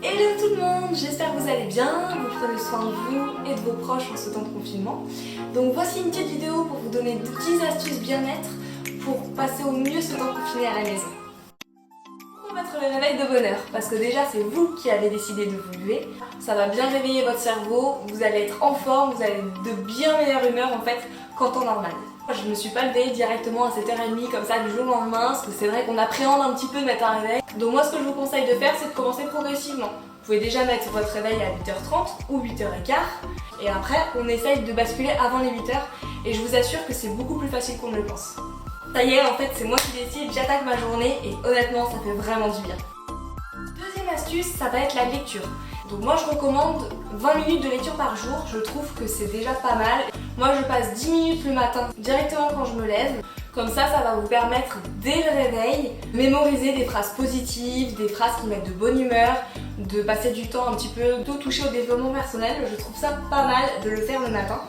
Hello tout le monde, j'espère que vous allez bien, vous prenez soin de vous et de vos proches en ce temps de confinement. Donc voici une petite vidéo pour vous donner 10 astuces bien-être pour passer au mieux ce temps confiné à la maison. Pour mettre le réveil de bonne heure, parce que déjà c'est vous qui avez décidé de vous lever. Ça va bien réveiller votre cerveau, vous allez être en forme, vous allez être de bien meilleure humeur en fait qu'en temps normal. Je ne me suis pas levée directement à 7h30 comme ça du jour au lendemain, parce que c'est vrai qu'on appréhende un petit peu de mettre un réveil. Donc moi ce que je vous conseille de faire, c'est de commencer progressivement. Vous pouvez déjà mettre votre réveil à 8h30 ou 8h15 et après on essaye de basculer avant les 8h et je vous assure que c'est beaucoup plus facile qu'on ne le pense. Ça y est, en fait c'est moi qui décide, j'attaque ma journée et honnêtement ça fait vraiment du bien. Deuxième astuce, ça va être la lecture. Donc moi je recommande 20 minutes de lecture par jour, je trouve que c'est déjà pas mal. Moi je passe 10 minutes le matin directement quand je me lève. Comme ça va vous permettre dès le réveil de mémoriser des phrases positives, des phrases qui mettent de bonne humeur, de passer du temps un petit peu, de toucher au développement personnel. Je trouve ça pas mal de le faire le matin.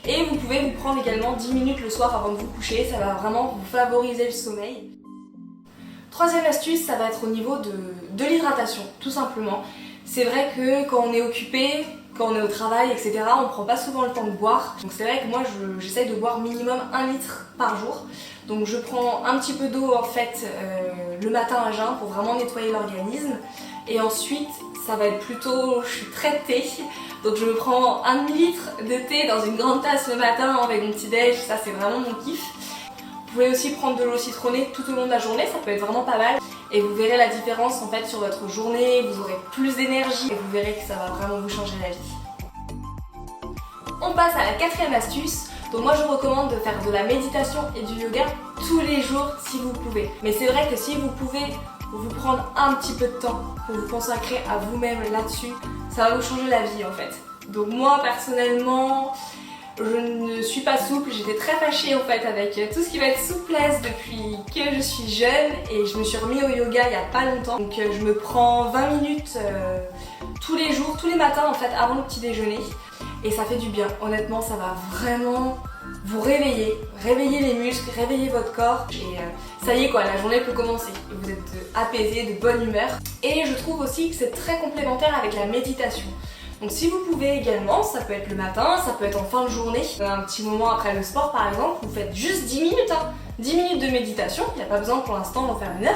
Et vous pouvez vous prendre également 10 minutes le soir avant de vous coucher, ça va vraiment vous favoriser le sommeil. Troisième astuce, ça va être au niveau de l'hydratation, tout simplement. C'est vrai que quand on est occupé, quand on est au travail, etc., on ne prend pas souvent le temps de boire. Donc c'est vrai que moi j'essaye de boire minimum 1 litre par jour. Donc je prends un petit peu d'eau en fait le matin à jeun pour vraiment nettoyer l'organisme. Et ensuite ça va être plutôt, je suis très thé. Donc je me prends 1 demi-litre de thé dans une grande tasse le matin avec mon petit déj, ça c'est vraiment mon kiff. Vous pouvez aussi prendre de l'eau citronnée tout au long de la journée, ça peut être vraiment pas mal. Et vous verrez la différence en fait sur votre journée, vous aurez plus d'énergie et vous verrez que ça va vraiment vous changer la vie. On passe à la quatrième astuce. Donc moi je vous recommande de faire de la méditation et du yoga tous les jours si vous pouvez. Mais c'est vrai que si vous pouvez vous prendre un petit peu de temps pour vous consacrer à vous-même là-dessus, ça va vous changer la vie en fait. Donc moi personnellement, je ne suis pas souple, j'étais très fâchée en fait avec tout ce qui va être souplesse depuis que je suis jeune et je me suis remis au yoga il n'y a pas longtemps. Donc je me prends 20 minutes tous les jours, tous les matins en fait avant le petit déjeuner et ça fait du bien. Honnêtement ça va vraiment vous réveiller les muscles, réveiller votre corps et ça y est quoi, la journée peut commencer. Vous êtes apaisé, de bonne humeur et je trouve aussi que c'est très complémentaire avec la méditation. Donc si vous pouvez également, ça peut être le matin, ça peut être en fin de journée, un petit moment après le sport par exemple, vous faites juste 10 minutes, 10 minutes de méditation, il n'y a pas besoin pour l'instant d'en faire 1 heure.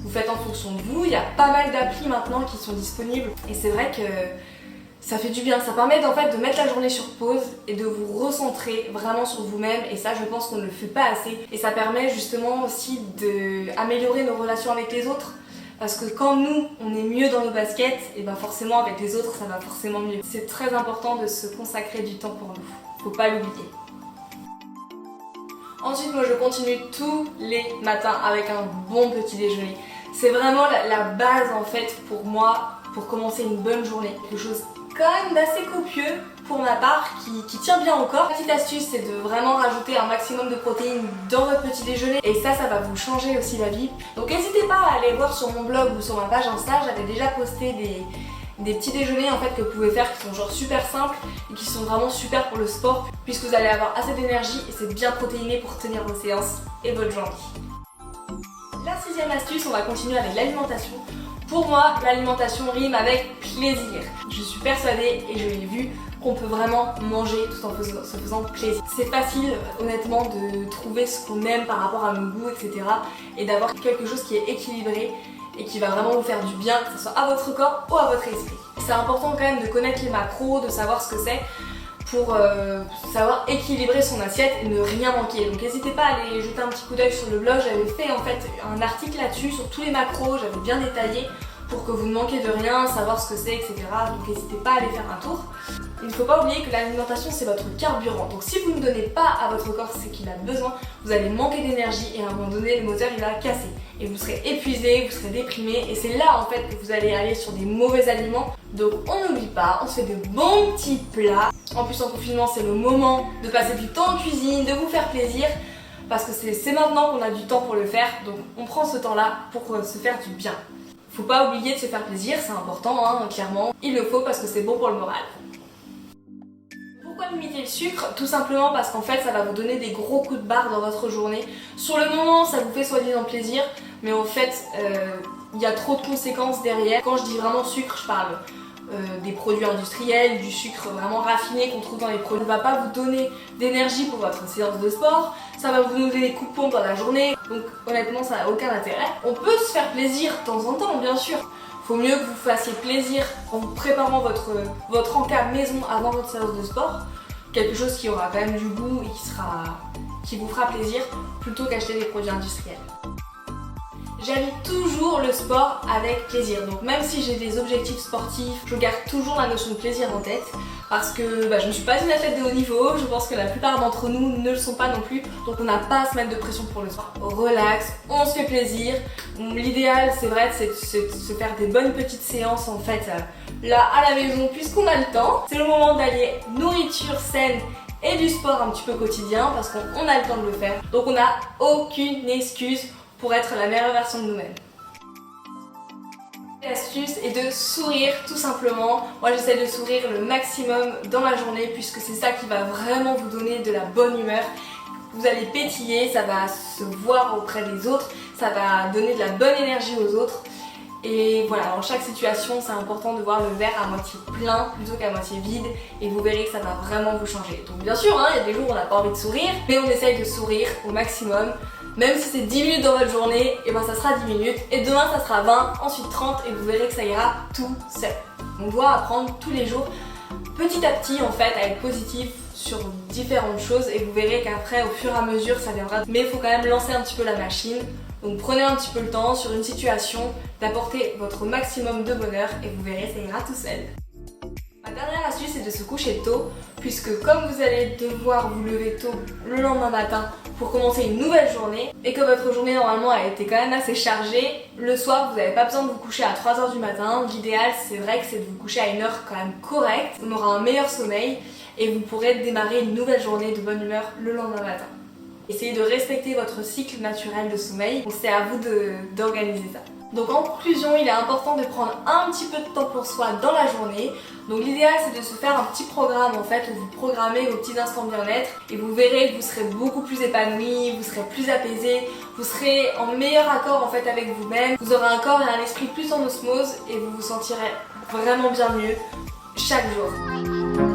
Vous faites en fonction de vous, il y a pas mal d'applis maintenant qui sont disponibles et c'est vrai que ça fait du bien, ça permet en fait de mettre la journée sur pause et de vous recentrer vraiment sur vous-même et ça je pense qu'on ne le fait pas assez et ça permet justement aussi d'améliorer nos relations avec les autres. Parce que quand nous, on est mieux dans nos baskets, et ben forcément avec les autres, ça va forcément mieux. C'est très important de se consacrer du temps pour nous. Faut pas l'oublier. Ensuite, moi je continue tous les matins avec un bon petit déjeuner. C'est vraiment la base en fait pour moi, pour commencer une bonne journée. Quelque chose quand même d'assez copieux pour ma part, qui tient bien au corps. La petite astuce, c'est de vraiment rajouter un maximum de protéines dans votre petit déjeuner et ça va vous changer aussi la vie. Donc n'hésitez pas à aller voir sur mon blog ou sur ma page Insta, j'avais déjà posté des petits déjeuners en fait que vous pouvez faire qui sont genre super simples et qui sont vraiment super pour le sport puisque vous allez avoir assez d'énergie et c'est bien protéiné pour tenir vos séances et votre journée. La 6e astuce, on va continuer avec l'alimentation. Pour moi, l'alimentation rime avec plaisir. Je suis persuadée et je l'ai vu qu'on peut vraiment manger tout en se faisant plaisir. C'est facile honnêtement de trouver ce qu'on aime par rapport à nos goûts, etc. et d'avoir quelque chose qui est équilibré et qui va vraiment vous faire du bien, que ce soit à votre corps ou à votre esprit. C'est important quand même de connaître les macros, de savoir ce que c'est pour savoir équilibrer son assiette et ne rien manquer. Donc n'hésitez pas à aller jeter un petit coup d'œil sur le blog, j'avais fait en fait un article là-dessus sur tous les macros, j'avais bien détaillé pour que vous ne manquiez de rien, savoir ce que c'est, etc. Donc n'hésitez pas à aller faire un tour. Il ne faut pas oublier que l'alimentation c'est votre carburant. Donc si vous ne donnez pas à votre corps ce qu'il a besoin, vous allez manquer d'énergie et à un moment donné le moteur il va casser. Et vous serez épuisé, vous serez déprimé et c'est là en fait que vous allez aller sur des mauvais aliments. Donc on n'oublie pas, on se fait de bons petits plats. En plus en confinement c'est le moment de passer du temps en cuisine, de vous faire plaisir. Parce que c'est maintenant qu'on a du temps pour le faire. Donc on prend ce temps là pour se faire du bien. Faut pas oublier de se faire plaisir, c'est important clairement. Il le faut parce que c'est bon pour le moral. Pourquoi limiter le sucre? Tout simplement parce qu'en fait ça va vous donner des gros coups de barre dans votre journée. Sur le moment ça vous fait soi-disant plaisir, mais en fait il y a trop de conséquences derrière. Quand je dis vraiment sucre, je parle des produits industriels, du sucre vraiment raffiné qu'on trouve dans les produits. Ça ne va pas vous donner d'énergie pour votre séance de sport, ça va vous donner des coups de pompe dans la journée, donc honnêtement ça n'a aucun intérêt. On peut se faire plaisir de temps en temps bien sûr, faut mieux que vous fassiez plaisir en préparant votre encas maison avant votre séance de sport, quelque chose qui aura quand même du goût et qui vous fera plaisir plutôt qu'acheter des produits industriels. J'allie toujours le sport avec plaisir, donc même si j'ai des objectifs sportifs, je garde toujours la notion de plaisir en tête parce que je ne suis pas une athlète de haut niveau, je pense que la plupart d'entre nous ne le sont pas non plus, donc on n'a pas à se mettre de pression pour le sport. Relax, on se fait plaisir, l'idéal c'est vrai c'est de se faire des bonnes petites séances en fait là à la maison puisqu'on a le temps. C'est le moment d'allier nourriture saine et du sport un petit peu quotidien parce qu'on a le temps de le faire, donc on n'a aucune excuse pour être la meilleure version de nous-mêmes. L'astuce est de sourire tout simplement. Moi j'essaie de sourire le maximum dans la journée puisque c'est ça qui va vraiment vous donner de la bonne humeur. Vous allez pétiller, ça va se voir auprès des autres, ça va donner de la bonne énergie aux autres. Et voilà, dans chaque situation, c'est important de voir le verre à moitié plein plutôt qu'à moitié vide et vous verrez que ça va vraiment vous changer. Donc bien sûr, il y a des jours où on n'a pas envie de sourire, mais on essaye de sourire au maximum. Même si c'est 10 minutes dans votre journée, et ça sera 10 minutes, et demain ça sera 20, ensuite 30, et vous verrez que ça ira tout seul. On doit apprendre tous les jours, petit à petit en fait, à être positif sur différentes choses, et vous verrez qu'après, au fur et à mesure, ça viendra. Mais il faut quand même lancer un petit peu la machine, donc prenez un petit peu le temps sur une situation d'apporter votre maximum de bonheur, et vous verrez, ça ira tout seul. Ma dernière astuce c'est de se coucher tôt puisque comme vous allez devoir vous lever tôt le lendemain matin pour commencer une nouvelle journée et que votre journée normalement a été quand même assez chargée, le soir vous n'avez pas besoin de vous coucher à 3h du matin. L'idéal c'est vrai que c'est de vous coucher à une heure quand même correcte, on aura un meilleur sommeil et vous pourrez démarrer une nouvelle journée de bonne humeur le lendemain matin. Essayez de respecter votre cycle naturel de sommeil, donc c'est à vous d'organiser ça. Donc en conclusion, il est important de prendre un petit peu de temps pour soi dans la journée. Donc l'idéal c'est de se faire un petit programme en fait où vous programmez vos petits instants bien-être et vous verrez que vous serez beaucoup plus épanoui, vous serez plus apaisé, vous serez en meilleur accord en fait avec vous-même, vous aurez un corps et un esprit plus en osmose et vous vous sentirez vraiment bien mieux chaque jour.